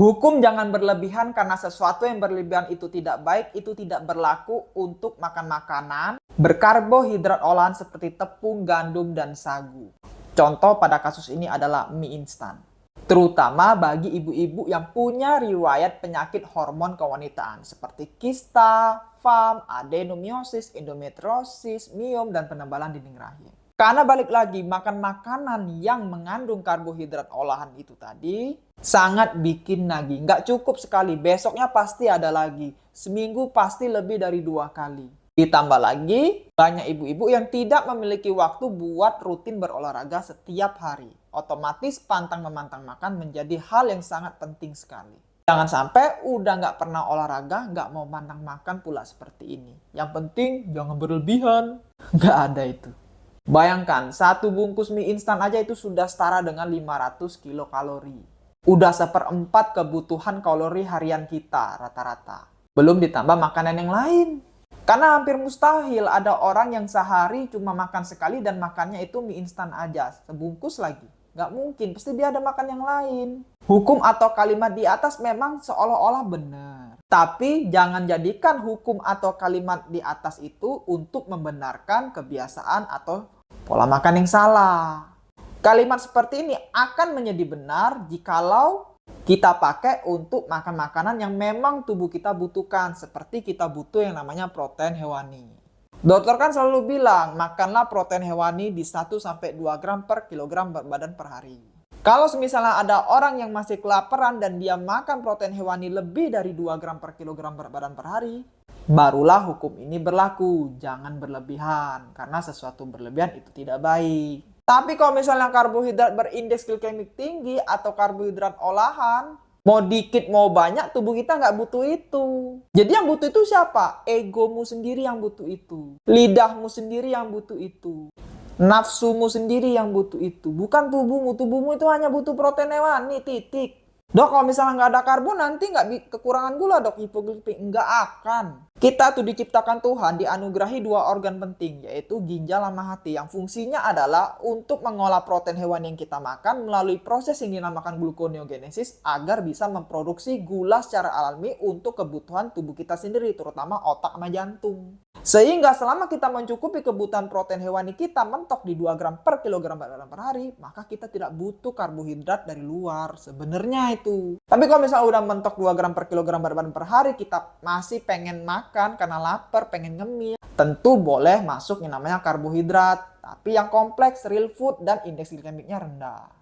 Hukum jangan berlebihan karena sesuatu yang berlebihan itu tidak baik, itu tidak berlaku untuk makan makanan berkarbohidrat olahan seperti tepung, gandum, dan sagu. Contoh pada kasus ini adalah mie instan. Terutama bagi ibu-ibu yang punya riwayat penyakit hormon kewanitaan seperti kista, FAM, adenomiosis, endometriosis, miom, dan penebalan dinding rahim. Karena balik lagi, makan makanan yang mengandung karbohidrat olahan itu tadi sangat bikin nagih. Nggak cukup sekali, besoknya pasti ada lagi. Seminggu pasti lebih dari 2 kali. Ditambah lagi, banyak ibu-ibu yang tidak memiliki waktu buat rutin berolahraga setiap hari. Otomatis pantang memantang makan menjadi hal yang sangat penting sekali. Jangan sampai udah nggak pernah olahraga, nggak mau pantang makan pula seperti ini. Yang penting jangan berlebihan. Nggak ada itu. Bayangkan, satu bungkus mie instan aja itu sudah setara dengan 500 kilokalori. Udah seperempat kebutuhan kalori harian kita rata-rata. Belum ditambah makanan yang lain. Karena hampir mustahil ada orang yang sehari cuma makan sekali dan makannya itu mie instan aja. Sebungkus lagi. Nggak mungkin, pasti dia ada makan yang lain. Hukum atau kalimat di atas memang seolah-olah benar. Tapi jangan jadikan hukum atau kalimat di atas itu untuk membenarkan kebiasaan atau pola makan yang salah. Kalimat seperti ini akan menjadi benar jikalau kita pakai untuk makan makanan yang memang tubuh kita butuhkan. Seperti kita butuh yang namanya protein hewani. Dokter kan selalu bilang, makanlah protein hewani di 1-2 gram per kilogram berat badan per hari. Kalau misalnya ada orang yang masih kelaparan dan dia makan protein hewani lebih dari 2 gram per kilogram berat badan per hari, barulah hukum ini berlaku. Jangan berlebihan, karena sesuatu berlebihan itu tidak baik. Tapi kalau misalnya karbohidrat berindeks glikemik tinggi atau karbohidrat olahan, mau dikit mau banyak tubuh kita nggak butuh itu. Jadi yang butuh itu siapa? Egomu sendiri yang butuh itu. Lidahmu sendiri yang butuh itu. Nafsumu sendiri yang butuh itu. Bukan tubuhmu. Tubuhmu itu hanya butuh protein hewani, titik. Dok, kalau misalnya nggak ada karbo nanti nggak kekurangan gula dok, hipoglikemik. Nggak akan. Kita tuh diciptakan Tuhan dianugerahi 2 organ penting, yaitu ginjal sama hati. Yang fungsinya adalah untuk mengolah protein hewan yang kita makan melalui proses yang dinamakan gluconeogenesis agar bisa memproduksi gula secara alami untuk kebutuhan tubuh kita sendiri, terutama otak sama jantung. Sehingga selama kita mencukupi kebutuhan protein hewani kita mentok di 2 gram per kilogram berat badan per hari, maka kita tidak butuh karbohidrat dari luar. Sebenarnya itu. Tapi kalau misalnya udah mentok 2 gram per kilogram berat badan per hari, kita masih pengen makan karena lapar, pengen ngemil. Tentu boleh masuk yang namanya karbohidrat. Tapi yang kompleks, real food, dan indeks glikemiknya rendah.